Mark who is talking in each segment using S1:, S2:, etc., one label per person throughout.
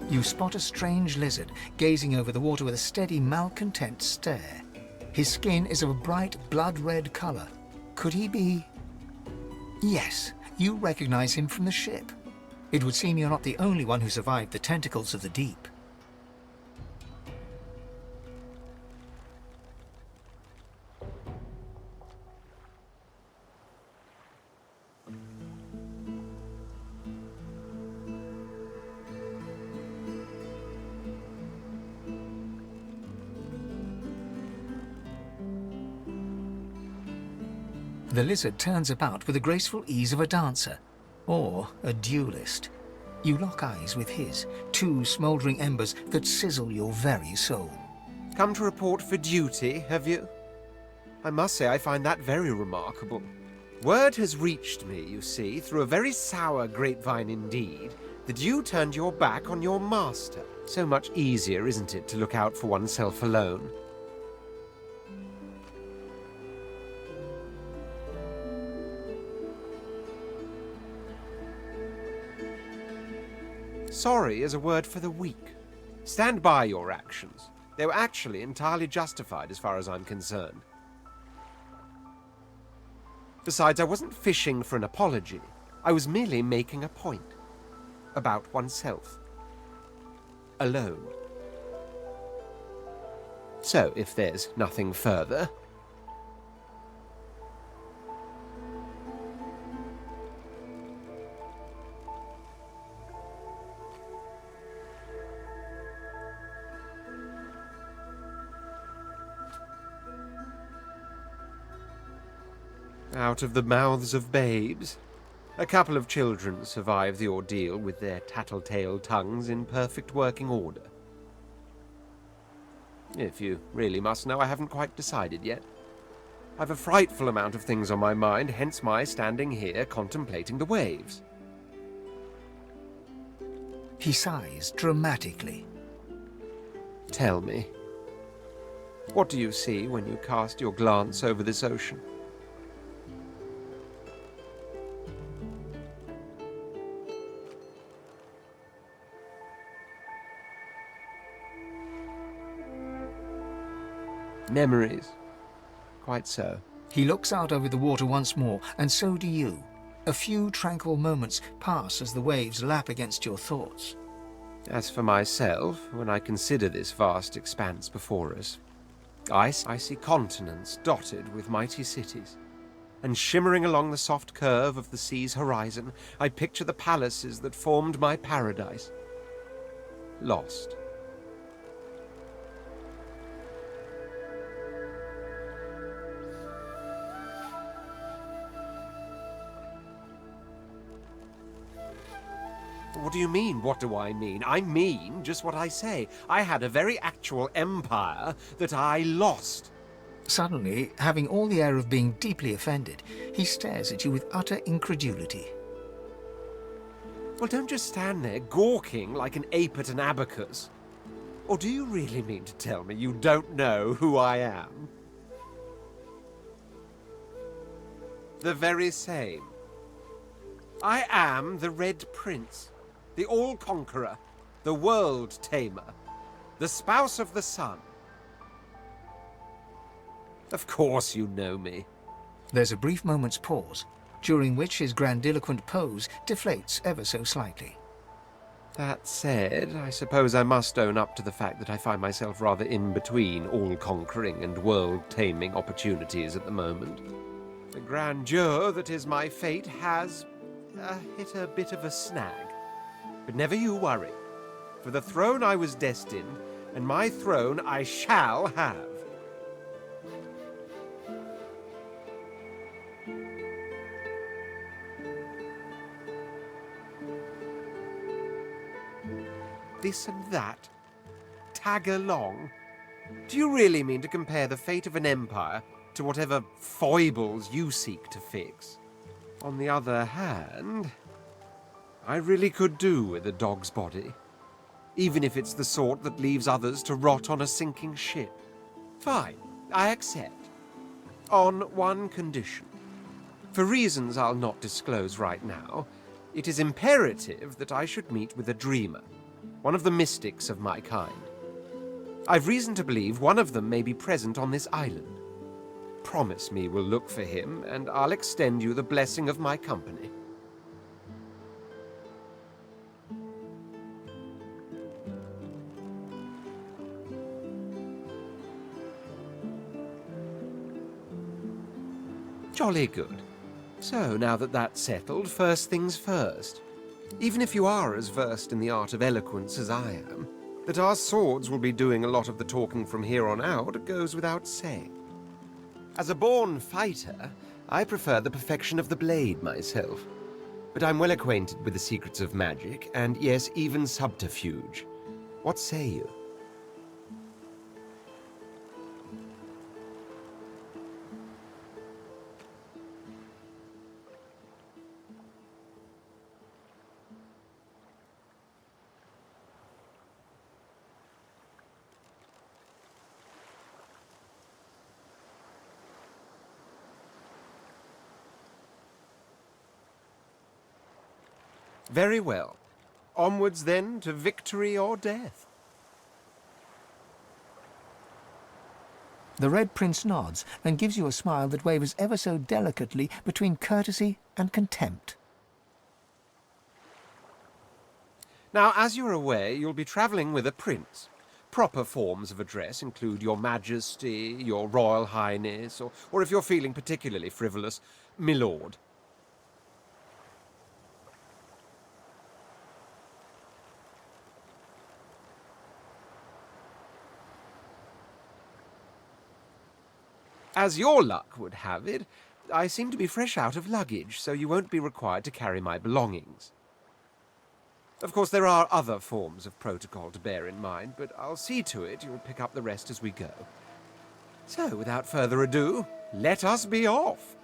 S1: You spot a strange lizard gazing over the water with a steady, malcontent stare. His skin is of a bright, blood-red color. Could he be... Yes, you recognize him from the ship. It would seem you're not the only one who survived the tentacles of the deep. The lizard turns about with the graceful ease of a dancer, or a duelist. You lock eyes with his, two smouldering embers that sizzle your very soul.
S2: Come to report for duty, have you? I must say I find that very remarkable. Word has reached me, you see, through a very sour grapevine indeed, that you turned your back on your master. So much easier, isn't it, to look out for oneself alone? Sorry is a word for the weak. Stand by your actions. They were actually entirely justified as far as I'm concerned. Besides, I wasn't fishing for an apology. I was merely making a point. About oneself. Alone. So, if there's nothing further... Out of the mouths of babes. A couple of children survive the ordeal with their tattletale tongues in perfect working order. If you really must know, I haven't quite decided yet. I've a frightful amount of things on my mind, hence my standing here contemplating the waves.
S1: He sighs dramatically.
S2: Tell me, what do you see when you cast your glance over this ocean? Memories. Quite so.
S1: He looks out over the water once more, and so do you. A few tranquil moments pass as the waves lap against your thoughts.
S2: As for myself, when I consider this vast expanse before us, I see continents dotted with mighty cities. And shimmering along the soft curve of the sea's horizon, I picture the palaces that formed my paradise. Lost. What do you mean, what do I mean? I mean just what I say. I had a very actual empire that I lost.
S1: Suddenly, having all the air of being deeply offended, he stares at you with utter incredulity.
S2: Well, don't just stand there gawking like an ape at an abacus. Or do you really mean to tell me you don't know who I am? The very same. I am the Red Prince, the All-Conqueror, the World-Tamer, the Spouse of the Sun. Of course you know me.
S1: There's a brief moment's pause, during which his grandiloquent pose deflates ever so slightly.
S2: That said, I suppose I must own up to the fact that I find myself rather in between all-conquering and world-taming opportunities at the moment. The grandeur that is my fate has hit a bit of a snag. But never you worry. For the throne I was destined, and my throne I shall have. This and that. Tag along. Do you really mean to compare the fate of an empire to whatever foibles you seek to fix? On the other hand, I really could do with a dog's body, even if it's the sort that leaves others to rot on a sinking ship. Fine, I accept. On one condition. For reasons I'll not disclose right now, it is imperative that I should meet with a dreamer, one of the mystics of my kind. I've reason to believe one of them may be present on this island. Promise me we'll look for him, and I'll extend you the blessing of my company. Jolly good. So, now that that's settled, first things first. Even if you are as versed in the art of eloquence as I am, that our swords will be doing a lot of the talking from here on out goes without saying. As a born fighter, I prefer the perfection of the blade myself. But I'm well acquainted with the secrets of magic, and yes, even subterfuge. What say you? Very well. Onwards, then, to victory or death.
S1: The Red Prince nods and gives you a smile that wavers ever so delicately between courtesy and contempt.
S2: Now, as you're aware, you'll be travelling with a prince. Proper forms of address include Your Majesty, Your Royal Highness, or if you're feeling particularly frivolous, My Lord. As your luck would have it, I seem to be fresh out of luggage, so you won't be required to carry my belongings. Of course, there are other forms of protocol to bear in mind, but I'll see to it you'll pick up the rest as we go. So, without further ado, let us be off!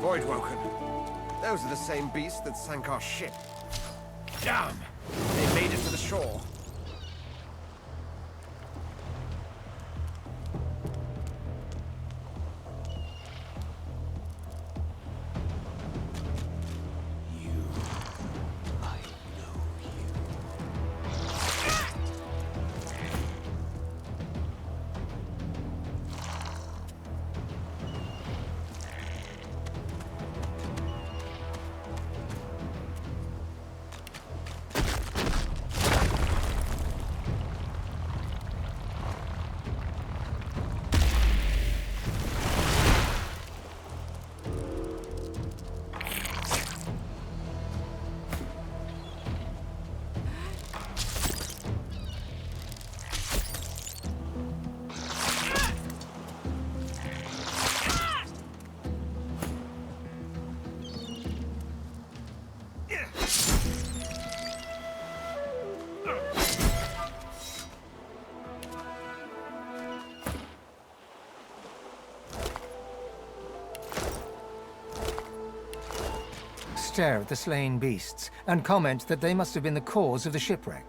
S2: Voidwoken. Those are the same beasts that sank our ship. Damn! They made it to the shore.
S1: stare at the slain beasts and comment that they must have been the cause of the shipwreck.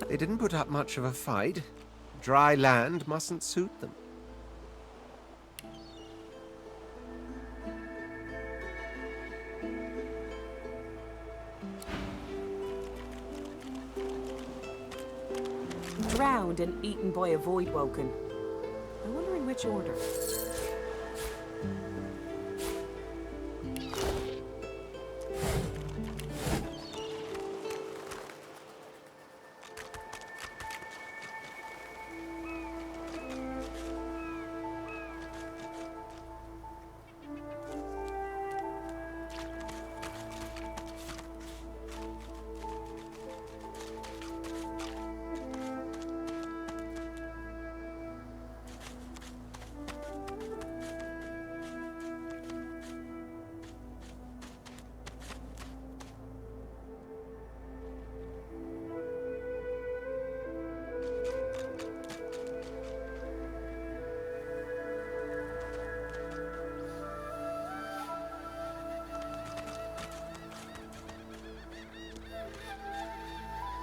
S2: They didn't put up much of a fight. Dry land mustn't suit them.
S3: Drowned and eaten by a void woken. I wonder in which order.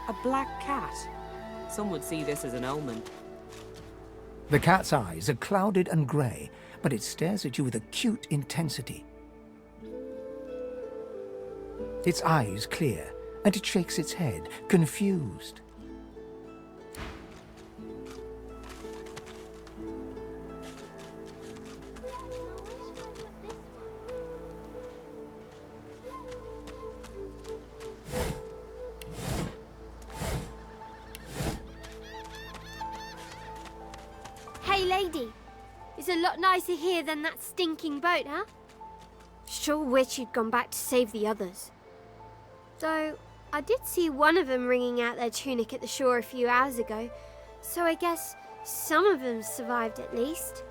S3: A black cat. Some would see this as an omen.
S1: The cat's eyes are clouded and grey, but it stares at you with acute intensity. Its eyes clear, and it shakes its head, confused.
S4: Hey lady, it's a lot nicer here than that stinking boat, huh? Sure wish you'd gone back to save the others. Though, I did see one of them wringing out their tunic at the shore a few hours ago, so I guess some of them survived at least.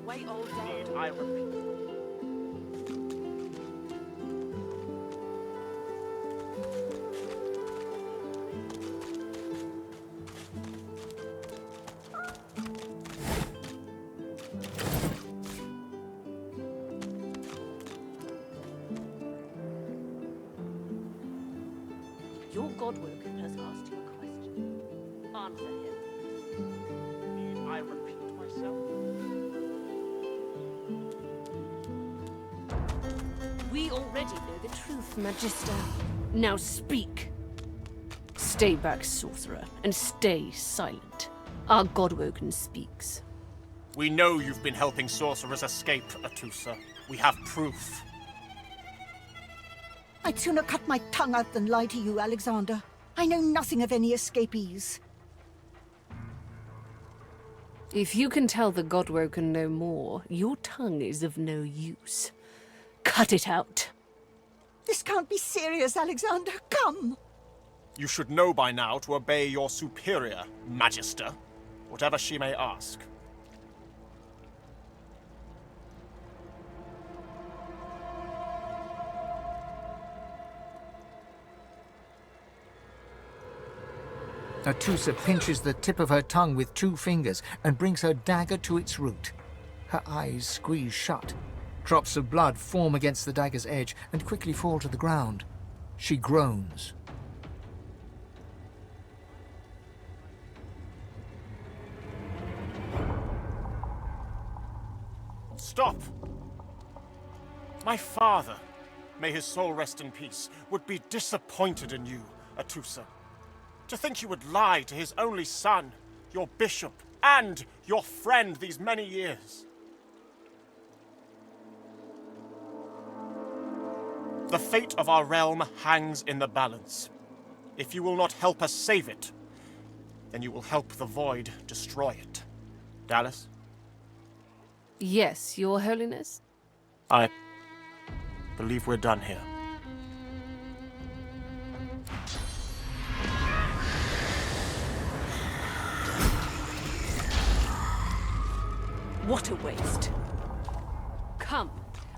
S3: Wait all day.
S5: I repeat.
S3: Your Godwoken has asked you a question. Answer him.
S5: Need I repeat myself?
S3: We already know the truth, Magister. Now speak. Stay back, sorcerer, and stay silent. Our Godwoken speaks.
S5: We know you've been helping sorcerers escape, Atusa. We have proof.
S6: I'd sooner cut my tongue out than lie to you, Alexander. I know nothing of any escapees.
S3: If you can tell the Godwoken no more, your tongue is of no use. Cut it out.
S6: This can't be serious, Alexander. Come!
S5: You should know by now to obey your superior, Magister, whatever she may ask.
S1: Atusa pinches the tip of her tongue with 2 fingers and brings her dagger to its root. Her eyes squeeze shut. Drops of blood form against the dagger's edge and quickly fall to the ground. She groans.
S5: Stop! My father, may his soul rest in peace, would be disappointed in you, Atusa. To think you would lie to his only son, your bishop, and your friend these many years. The fate of our realm hangs in the balance. If you will not help us save it, then you will help the Void destroy it. Dallas?
S3: Yes, Your Holiness?
S5: I believe we're done here.
S3: What a waste. Come,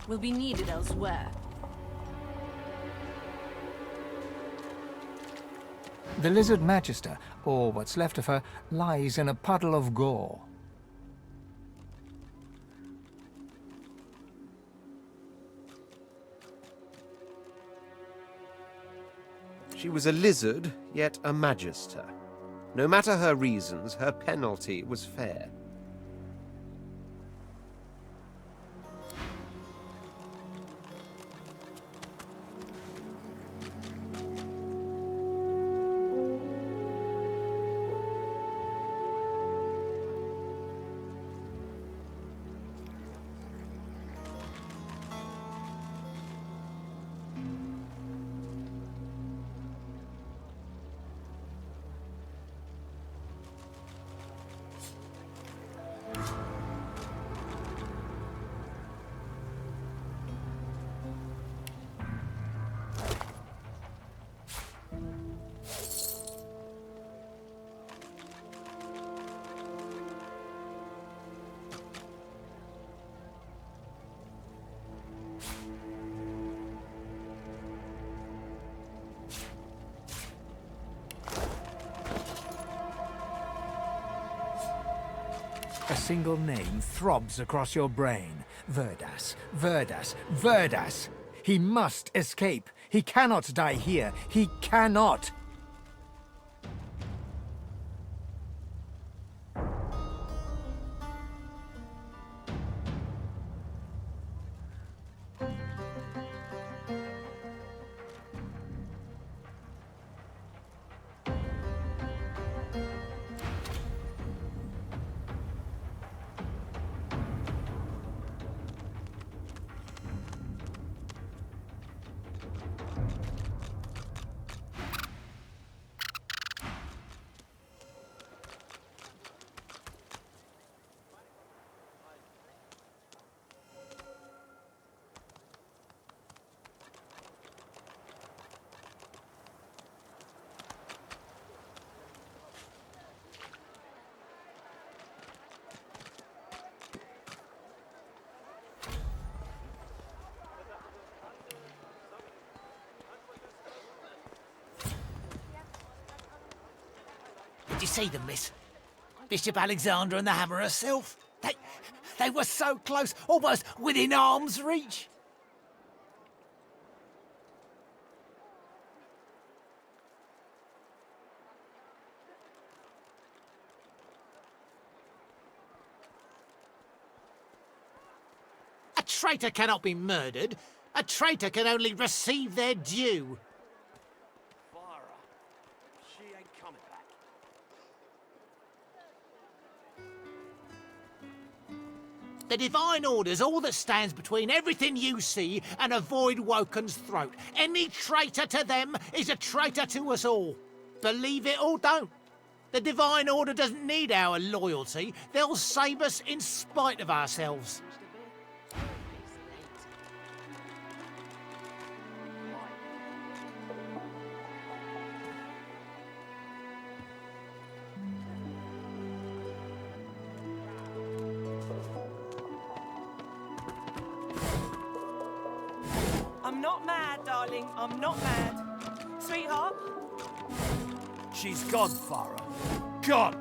S3: we'll be needed elsewhere.
S1: The Lizard Magister, or what's left of her, lies in a puddle of gore.
S2: She was a lizard, yet a magister. No matter her reasons, her penalty was fair.
S1: A single name throbs across your brain. Verdas, Verdas, Verdas! He must escape. He cannot die here. He cannot!
S7: Did you see them, miss? Bishop Alexander and the Hammer herself? They were so close, almost within arm's reach. A traitor cannot be murdered. A traitor can only receive their due. The Divine Order's all that stands between everything you see and a Void Woken's throat. Any traitor to them is a traitor to us all. Believe it or don't. The Divine Order doesn't need our loyalty. They'll save us in spite of ourselves.
S8: I'm not mad, darling. I'm not mad. Sweetheart?
S7: She's gone, Farah. Gone!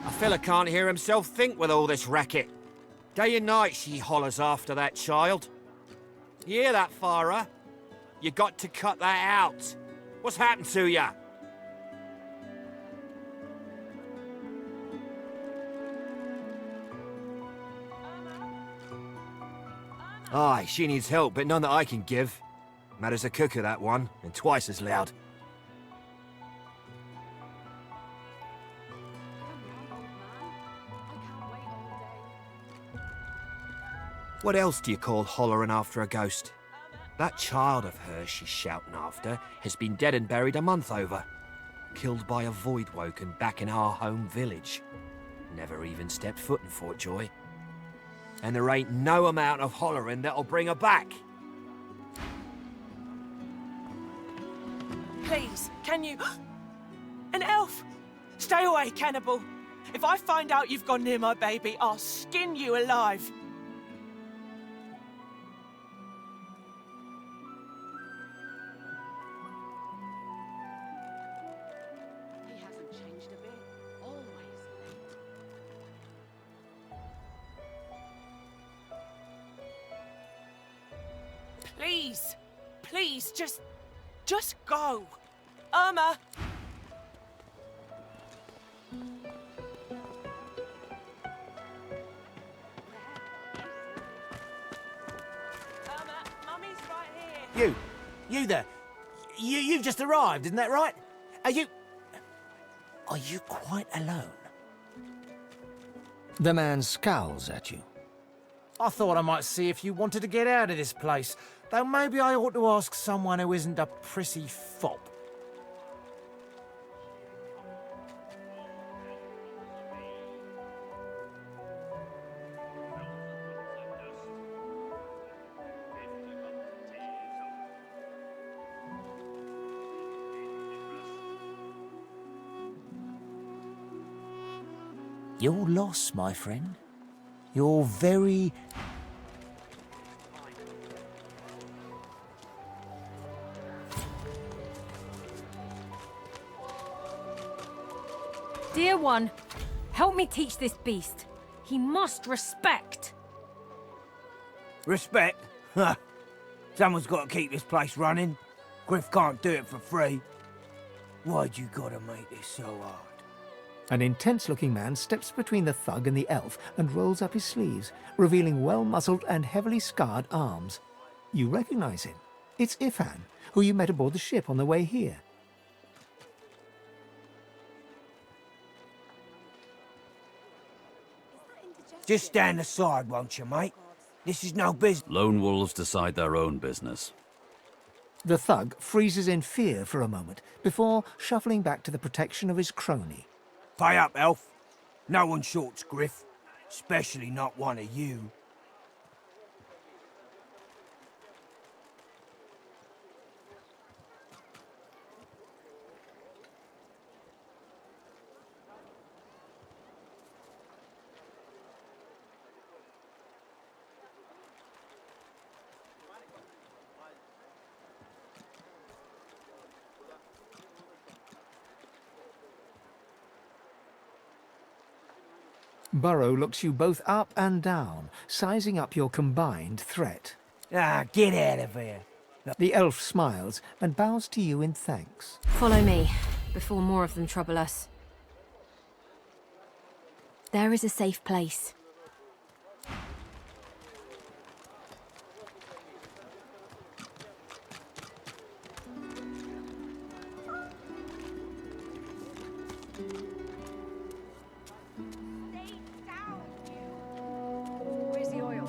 S9: A fella can't hear himself think with all this racket. Day and night she hollers after that child. You hear that, Farah? You got to cut that out. What's happened to you? Aye, she needs help, but none that I can give. Mad as a cooker, that one, and twice as loud. What else do you call hollering after a ghost? That child of hers she's shouting after has been dead and buried a month over. Killed by a void woken back in our home village. Never even stepped foot in Fort Joy. And there ain't no amount of hollering that'll bring her back.
S8: Please, can you... An elf! Stay away, cannibal. If I find out you've gone near my baby, I'll skin you alive.
S3: He hasn't changed a bit. Always late.
S8: Please, please, just go. Irma! Irma, Mummy's right here.
S7: You there. You've just arrived, isn't that right? Are you quite alone?
S1: The man scowls at you.
S7: I thought I might see if you wanted to get out of this place. Though maybe I ought to ask someone who isn't a prissy fop. You're lost, my friend. You're very...
S10: Dear one, help me teach this beast. He must respect.
S11: Respect? Huh. Someone's got to keep this place running. Griff can't do it for free. Why'd you gotta make this so hard?
S1: An intense-looking man steps between the thug and the elf and rolls up his sleeves, revealing well-muscled and heavily scarred arms. You recognize him. It's Ifan, who you met aboard the ship on the way here.
S11: Just stand aside, won't you, mate? This is no business.
S12: Lone wolves decide their own business.
S1: The thug freezes in fear for a moment before shuffling back to the protection of his crony.
S11: Pay up, elf. No one shorts Griff. Especially not one of you.
S1: Burrow looks you both up and down, sizing up your combined threat.
S11: Ah, get out of here.
S1: The elf smiles and bows to you in thanks.
S10: Follow me, before more of them trouble us. There is a safe place.
S3: Where's the oil?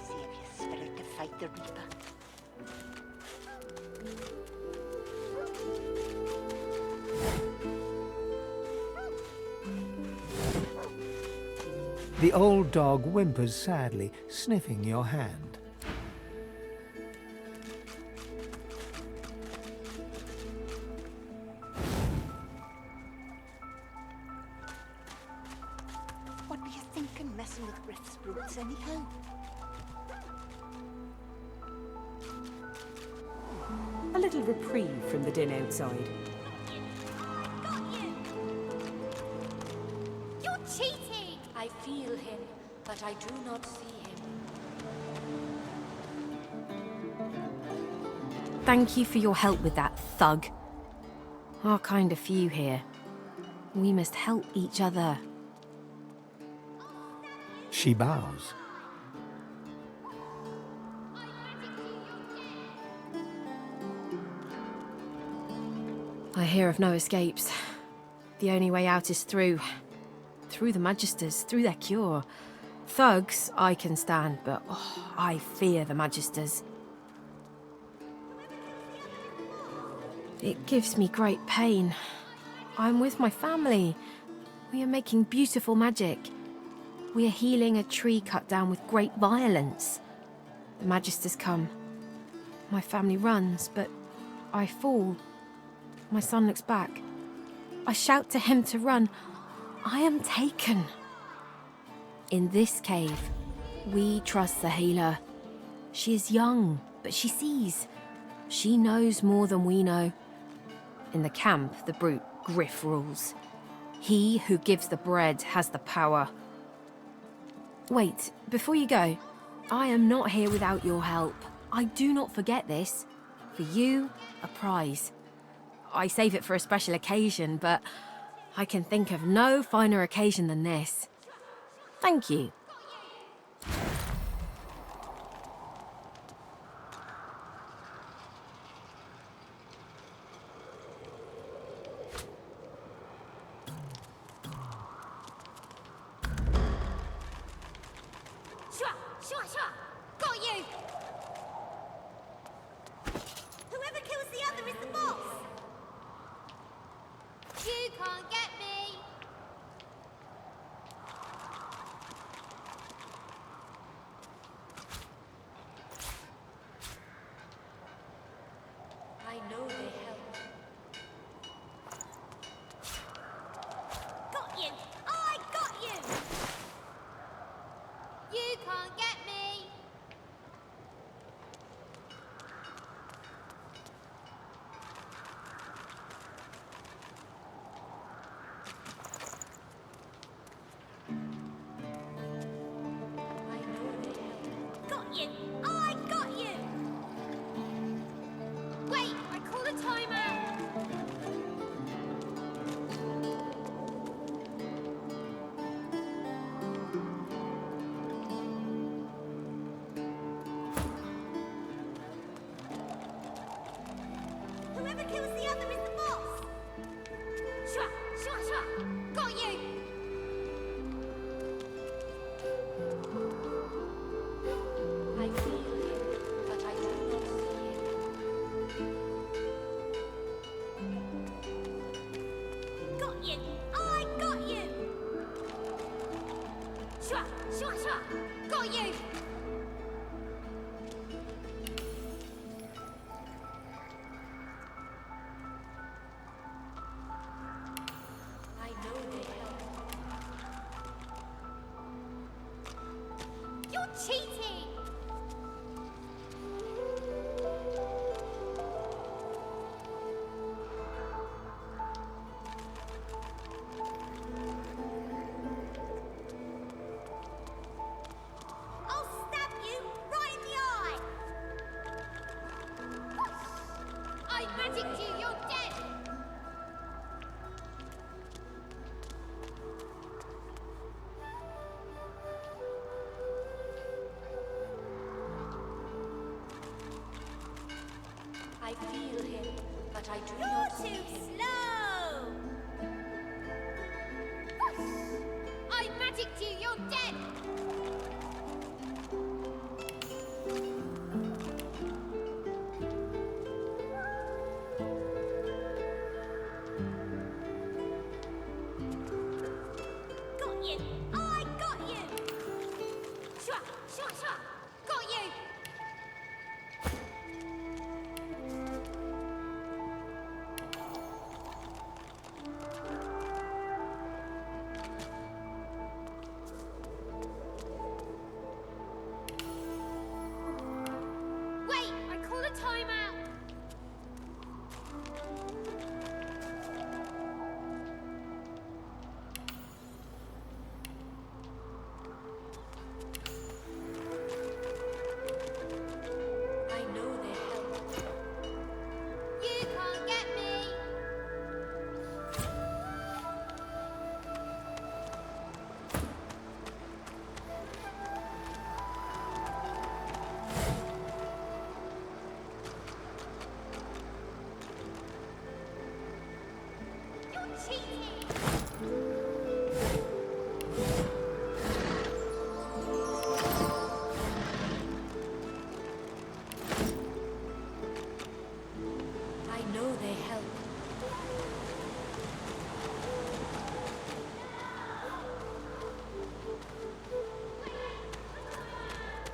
S6: Save your spirit to fight the Reaper.
S1: The old dog whimpers sadly, sniffing your hand.
S6: What do you think reckon messing with Griff's brutes any hope?
S13: A little reprieve from the din outside.
S4: Got you! You're cheating!
S14: I feel him, but I do not see him.
S10: Thank you for your help with that, thug. Our kind of few here. We must help each other.
S1: She bows.
S10: I hear of no escapes. The only way out is through. Through the Magisters, through their cure. Thugs I can stand, but I fear the Magisters. It gives me great pain. I'm with my family. We are making beautiful magic. We are healing a tree cut down with great violence. The Magisters come. My family runs, but I fall. My son looks back. I shout to him to run. I am taken. In this cave, we trust the healer. She is young, but she sees. She knows more than we know. In the camp, the brute Griff rules. He who gives the bread has the power. Wait, before you go, I am not here without your help. I do not forget this. For you, a prize. I save it for a special occasion, but I can think of no finer occasion than this. Thank you.
S4: Shua! Shua! Shua! Got you! Whoever kills the other is the boss! You can't get me!
S14: I know they help.
S4: Got you! I got you! You can't get me! Got you! I got you! Wait! I call a timeout! Whoever kills the other is the boss! Shua! Shua! Shua! Got you!
S14: I feel him, but I do not see him.
S4: Got you! I got you! Shua! Shua! Shua! Got you!
S14: I know they help.
S4: You're cheating! I'll stab you right in the eye! I magicked you, you're dead!
S14: I feel him, but I do
S4: You're
S14: not see
S4: too
S14: him.
S4: slow! I magicked you, you're dead! Got you! I got you! Shua! Shua! Shua! Got you!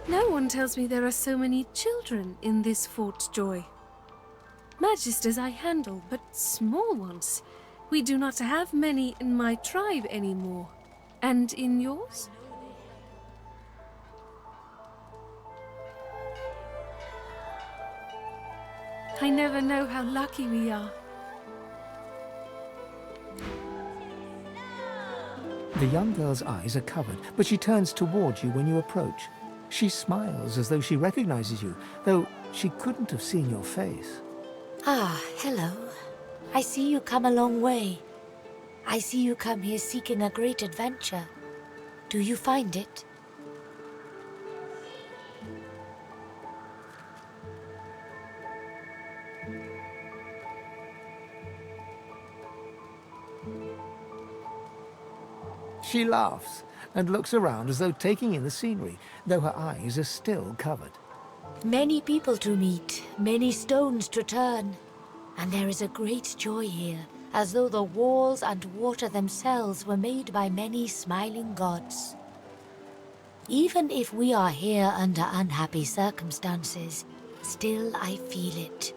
S15: No one tells me there are so many children in this Fort Joy. Magisters I handle, but small ones. We do not have many in my tribe anymore. And in yours? I never know how lucky we are.
S1: The young girl's eyes are covered, but she turns toward you when you approach. She smiles as though she recognizes you, though she couldn't have seen your face.
S16: Ah, hello. I see you come a long way. I see you come here seeking a great adventure. Do you find it?
S1: She laughs and looks around as though taking in the scenery, though her eyes are still covered.
S16: Many people to meet, many stones to turn. And there is a great joy here, as though the walls and water themselves were made by many smiling gods. Even if we are here under unhappy circumstances, still I feel it.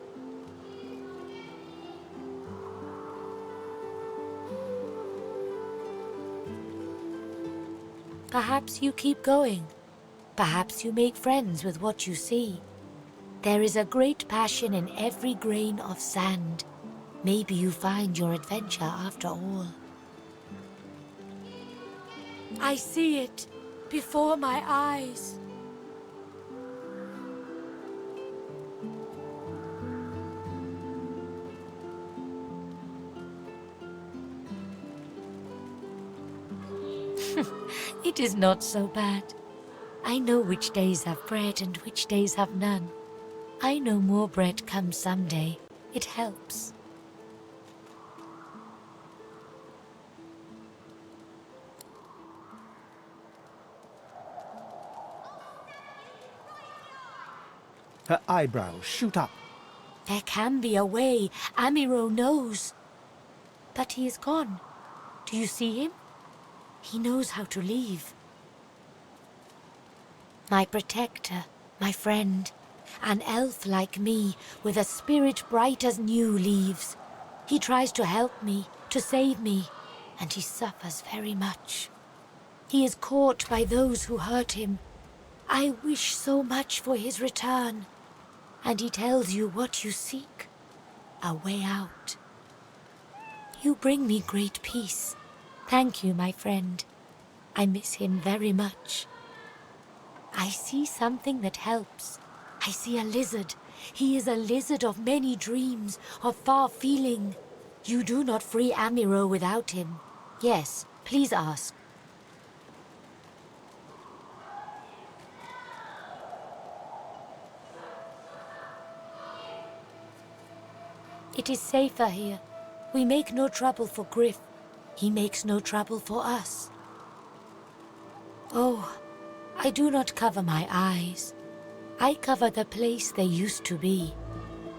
S16: Perhaps you keep going. Perhaps you make friends with what you see. There is a great passion in every grain of sand. Maybe you find your adventure after all. I see it before my eyes. It is not so bad. I know which days have bread and which days have none. I know more bread comes someday. It helps.
S1: Her eyebrows shoot up.
S16: There can be a way. Amiro knows. But he is gone. Do you see him? He knows how to leave. My protector, my friend, an elf like me, with a spirit bright as new leaves. He tries to help me, to save me, and he suffers very much. He is caught by those who hurt him. I wish so much for his return. And he tells you what you seek, a way out. You bring me great peace. Thank you, my friend. I miss him very much. I see something that helps. I see a lizard. He is a lizard of many dreams, of far feeling. You do not free Amiro without him. Yes, please ask. It is safer here. We make no trouble for Griff. He makes no trouble for us. Oh, I do not cover my eyes. I cover the place they used to be.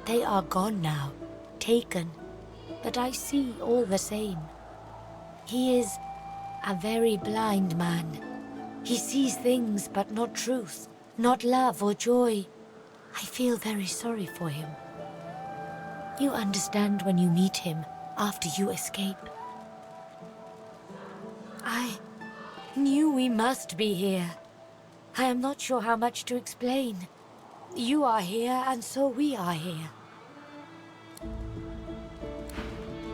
S16: They are gone now, taken. But I see all the same. He is a very blind man. He sees things but not truth, not love or joy. I feel very sorry for him. You understand when you meet him after you escape. I knew we must be here. I am not sure how much to explain. You are here, and so we are here.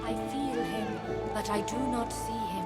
S16: I feel him, but I do not see him.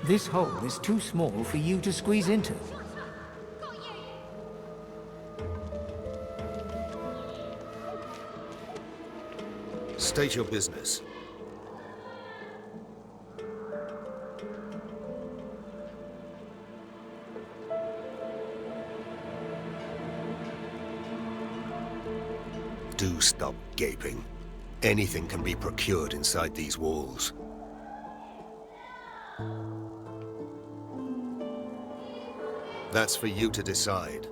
S1: This hole is too small for you to squeeze into.
S17: State your business. Do stop gaping. Anything can be procured inside these walls. That's for you to decide.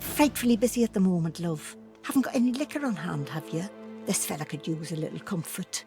S6: Frightfully busy at the moment, love. Haven't got any liquor on hand, have you? This fella could use a little comfort.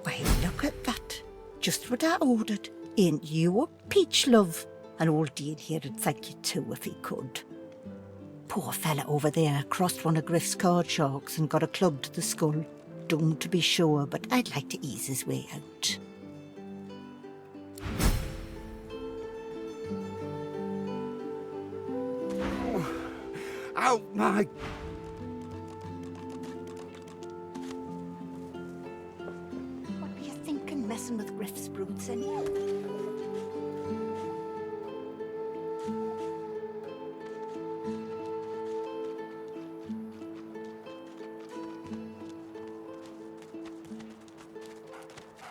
S6: Why, look at that. Just what I ordered. Ain't you a peach, love? And old Dean here'd thank you too if he could. Poor fella over there crossed one of Griff's card sharks and got a club to the skull. Doomed to be sure, but I'd like to ease his way out.
S11: Oh, my...
S6: What were you thinking, messing with Griff's broods anyhow?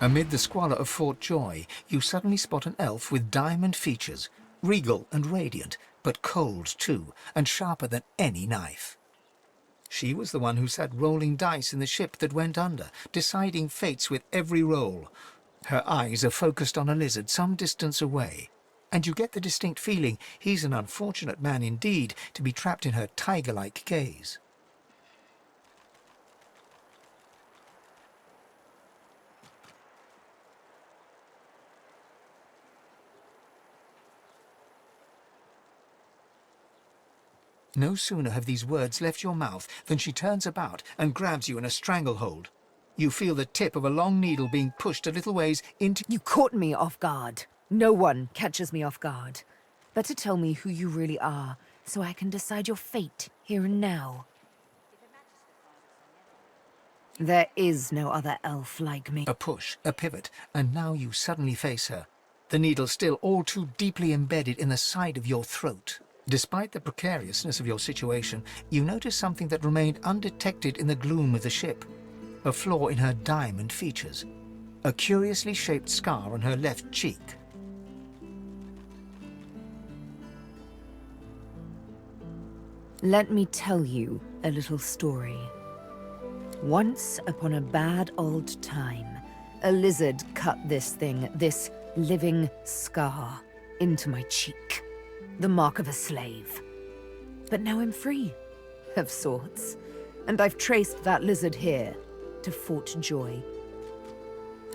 S1: Amid the squalor of Fort Joy, you suddenly spot an elf with diamond features, regal and radiant, but cold too, and sharper than any knife. She was the one who sat rolling dice in the ship that went under, deciding fates with every roll. Her eyes are focused on a lizard some distance away, and you get the distinct feeling he's an unfortunate man indeed to be trapped in her tiger-like gaze. No sooner have these words left your mouth than she turns about and grabs you in a stranglehold. You feel the tip of a long needle being pushed a little ways into...
S18: You caught me off guard. No one catches me off guard. Better tell me who you really are, so I can decide your fate here and now. There is no other elf like me.
S1: A push, a pivot, and now you suddenly face her. The needle still all too deeply embedded in the side of your throat. Despite the precariousness of your situation, you notice something that remained undetected in the gloom of the ship. A flaw in her diamond features. A curiously shaped scar on her left cheek.
S18: Let me tell you a little story. Once upon a bad old time, a lizard cut this thing, this living scar, into my cheek. The mark of a slave. But now I'm free, of sorts. And I've traced that lizard here, to Fort Joy.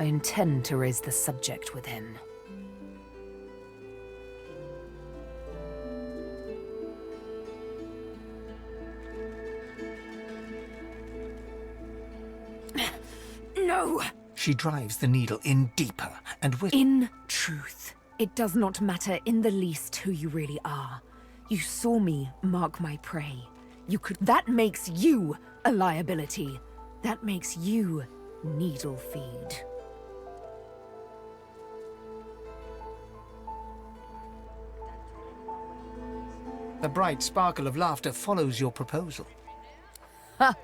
S18: I intend to raise the subject with him. No!
S1: She drives the needle in deeper and with...
S18: In truth, it does not matter in the least who you really are. You saw me mark my prey. You could... That makes you a liability. That makes you needle feed.
S1: A bright sparkle of laughter follows your proposal.
S18: Ha!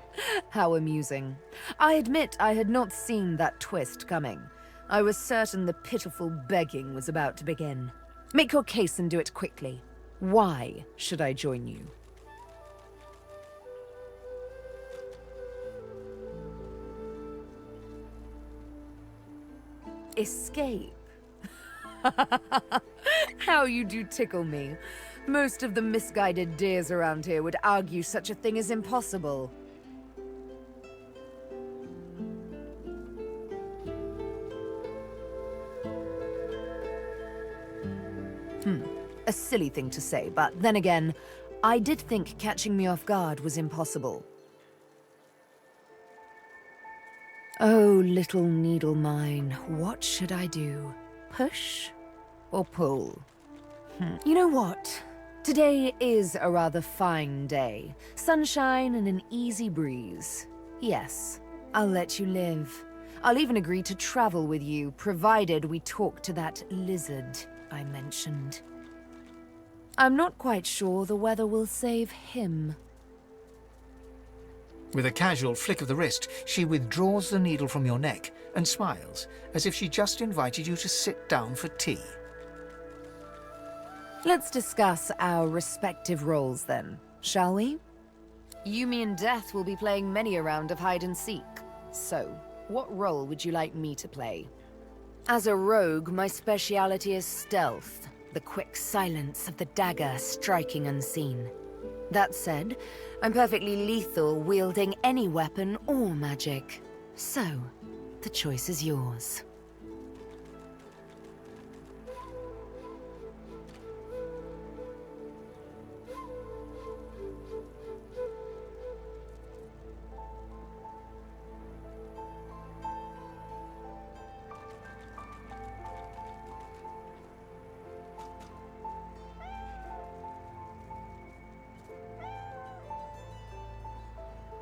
S18: How amusing. I admit I had not seen that twist coming. I was certain the pitiful begging was about to begin. Make your case and do it quickly. Why should I join you? Escape? How you do tickle me. Most of the misguided dears around here would argue such a thing is impossible. A silly thing to say, but then again, I did think catching me off guard was impossible. Oh, little needle mine, what should I do? Push or pull? You know what? Today is a rather fine day. Sunshine and an easy breeze. Yes, I'll let you live. I'll even agree to travel with you, provided we talk to that lizard I mentioned. I'm not quite sure the weather will save him.
S1: With a casual flick of the wrist, she withdraws the needle from your neck and smiles, as if she just invited you to sit down for tea.
S18: Let's discuss our respective roles then, shall we? You, me, and Death will be playing many a round of hide and seek. So, what role would you like me to play? As a rogue, my speciality is stealth, the quick silence of the dagger striking unseen. That said, I'm perfectly lethal wielding any weapon or magic. So, the choice is yours.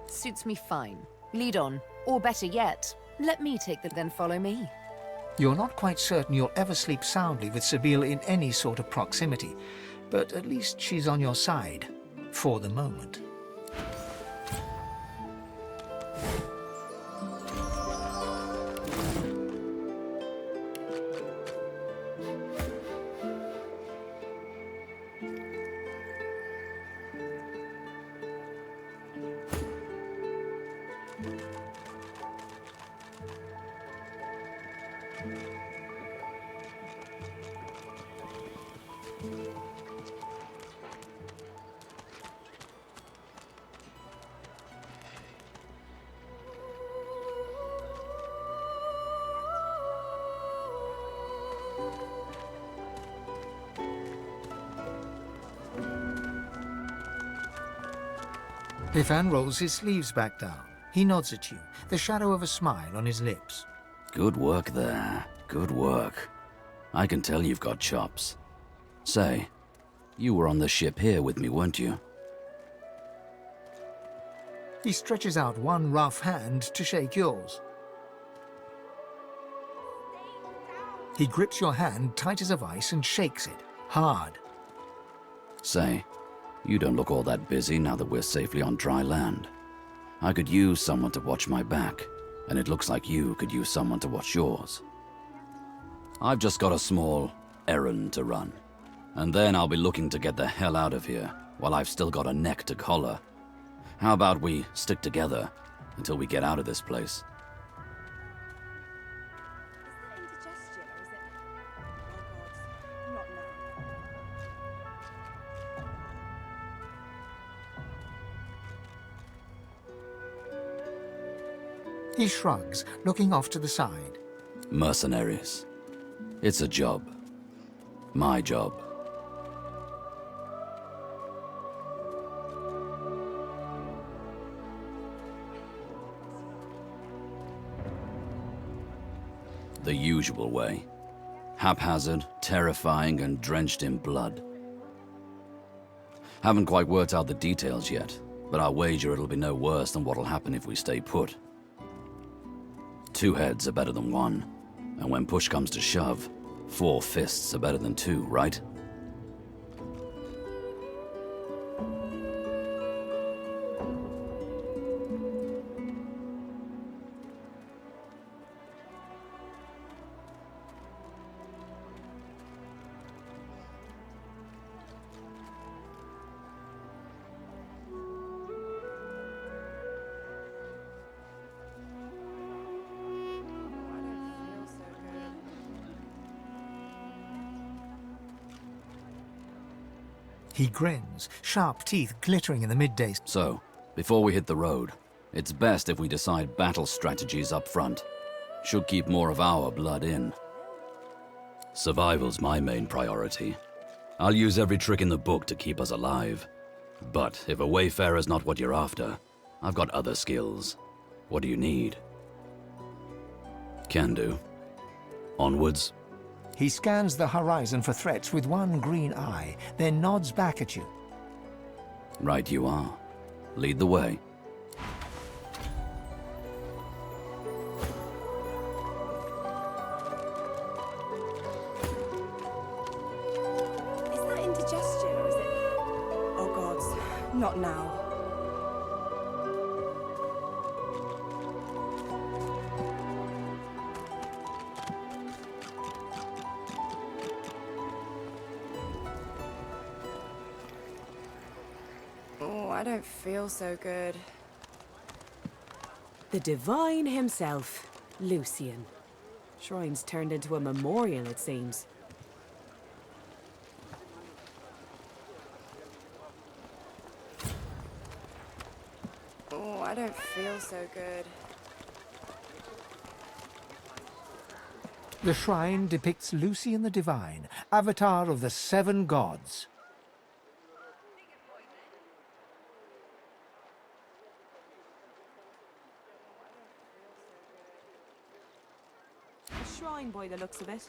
S18: Suits me fine. Lead on. Or better yet, let me take the then follow me.
S1: You're not quite certain you'll ever sleep soundly with Sabine in any sort of proximity, but at least she's on your side. For the moment. Biffan rolls his sleeves back down. He nods at you, the shadow of a smile on his lips.
S12: Good work there. Good work. I can tell you've got chops. Say, you were on the ship here with me, weren't you?
S1: He stretches out one rough hand to shake yours. He grips your hand tight as a vice and shakes it, hard.
S12: Say, you don't look all that busy now that we're safely on dry land. I could use someone to watch my back, and it looks like you could use someone to watch yours. I've just got a small errand to run, and then I'll be looking to get the hell out of here, while I've still got a neck to collar. How about we stick together until we get out of this place?
S1: He shrugs, looking off to the side.
S12: Mercenaries. It's a job. My job. The usual way. Haphazard, terrifying, and drenched in blood. Haven't quite worked out the details yet, but I'll wager it'll be no worse than what'll happen if we stay put. 2 heads are better than 1, and when push comes to shove, 4 fists are better than 2, right?
S1: He grins, sharp teeth glittering in the midday.
S12: So, before we hit the road, it's best if we decide battle strategies up front. Should keep more of our blood in. Survival's my main priority. I'll use every trick in the book to keep us alive. But if a wayfarer's not what you're after, I've got other skills. What do you need? Can do. Onwards.
S1: He scans the horizon for threats with one green eye, then nods back at you.
S12: Right you are. Lead the way.
S13: Is that indigestion or is it... Oh gods, not now. Oh, I don't feel so good.
S19: The Divine himself, Lucian. Shrine's turned into a memorial, it seems.
S13: Oh, I don't feel so good.
S1: The shrine depicts Lucian the Divine, avatar of the 7 gods.
S19: A shrine by the looks of it.